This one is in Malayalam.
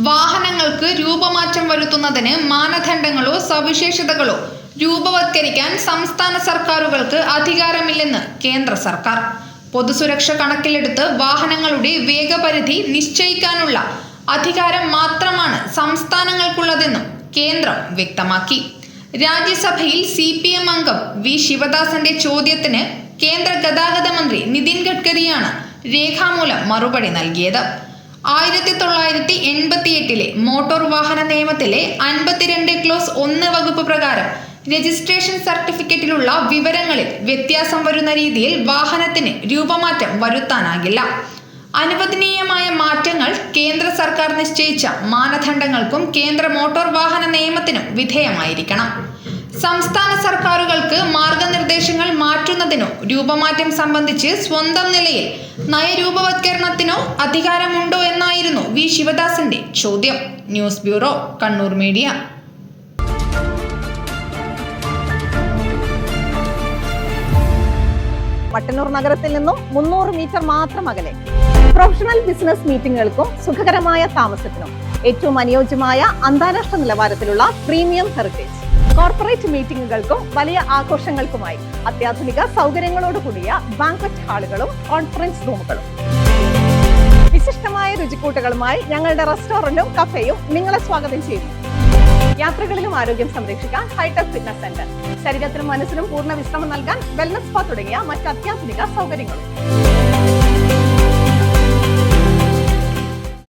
വാഹനങ്ങൾക്ക് രൂപമാറ്റം വരുത്തുന്നതിന് മാനദണ്ഡങ്ങളോ സവിശേഷതകളോ രൂപവത്കരിക്കാൻ സംസ്ഥാന സർക്കാരുകൾക്ക് അധികാരമില്ലെന്ന് കേന്ദ്ര സർക്കാർ. പൊതുസുരക്ഷ കണക്കിലെടുത്ത് വാഹനങ്ങളുടെ വേഗപരിധി നിശ്ചയിക്കാനുള്ള അധികാരം മാത്രമാണ് സംസ്ഥാനങ്ങൾക്കുള്ളതെന്നും കേന്ദ്രം വ്യക്തമാക്കി. രാജ്യസഭയിൽ CPM അംഗം വി ശിവദാസന്റെ ചോദ്യത്തിന് കേന്ദ്ര ഗതാഗത മന്ത്രി നിതിൻ ഗഡ്കരിയാണ് രേഖാമൂലം മറുപടി നൽകിയത്. 1988 മോട്ടോർ വാഹന നിയമത്തിലെ 52(1) വകുപ്പ് പ്രകാരം രജിസ്ട്രേഷൻ സർട്ടിഫിക്കറ്റിലുള്ള വിവരങ്ങളിൽ വ്യത്യാസം വരുന്ന രീതിയിൽ വാഹനത്തിന് രൂപമാറ്റം വരുത്താനാകില്ല. അനുവദനീയമായ മാറ്റങ്ങൾ കേന്ദ്ര സർക്കാർ നിശ്ചയിച്ച മാനദണ്ഡങ്ങൾക്കും കേന്ദ്ര മോട്ടോർ വാഹന നിയമത്തിനും വിധേയമായിരിക്കണം. സംസ്ഥാന സർക്കാരുകൾക്ക് മാർഗനിർദ്ദേശങ്ങൾ മാറ്റുന്നതിനോ രൂപമാറ്റം സംബന്ധിച്ച് സ്വന്തം നിലയിൽ നയരൂപവത്കരണത്തിനോ അധികാരമുണ്ടോ എന്നായിരുന്നു വി ശിവദാസന്റെ ചോദ്യം. News bureau, Kannur media. Mattannur നഗരത്തിൽ നിന്നും 300 മീറ്റർ മാത്രം അകലെ പ്രൊഫഷണൽ ബിസിനസ് മീറ്റിംഗുകൾക്കും സുഖകരമായ താമസത്തിനും ഏറ്റവും അനുയോജ്യമായ അന്താരാഷ്ട്ര നിലവാരത്തിലുള്ള പ്രീമിയം ഹെറിറ്റേജ്. കോർപ്പറേറ്റ് മീറ്റിംഗുകൾക്കും വലിയ ആഘോഷങ്ങൾക്കുമായി അത്യാധുനിക സൗകര്യങ്ങളോട് കൂടിയ ബാങ്ക്വറ്റ് ഹാളുകളും കോൺഫറൻസ് റൂമുകളും. വിശിഷ്ടമായ രുചിക്കൂട്ടുകളുമായി ഞങ്ങളുടെ റെസ്റ്റോറന്റും കഫേയും നിങ്ങളെ സ്വാഗതം ചെയ്യുന്നു. യാത്രകളിലും ആരോഗ്യം സംരക്ഷിക്കാൻ ഹൈടെക് ഫിറ്റ്നസ് സെന്റർ, ശരീരത്തിനും മനസ്സിനും പൂർണ്ണ വിശ്രമം നൽകാൻ വെൽനസ് സ്പാ തുടങ്ങിയ മറ്റ് അത്യാധുനിക സൗകര്യങ്ങളും.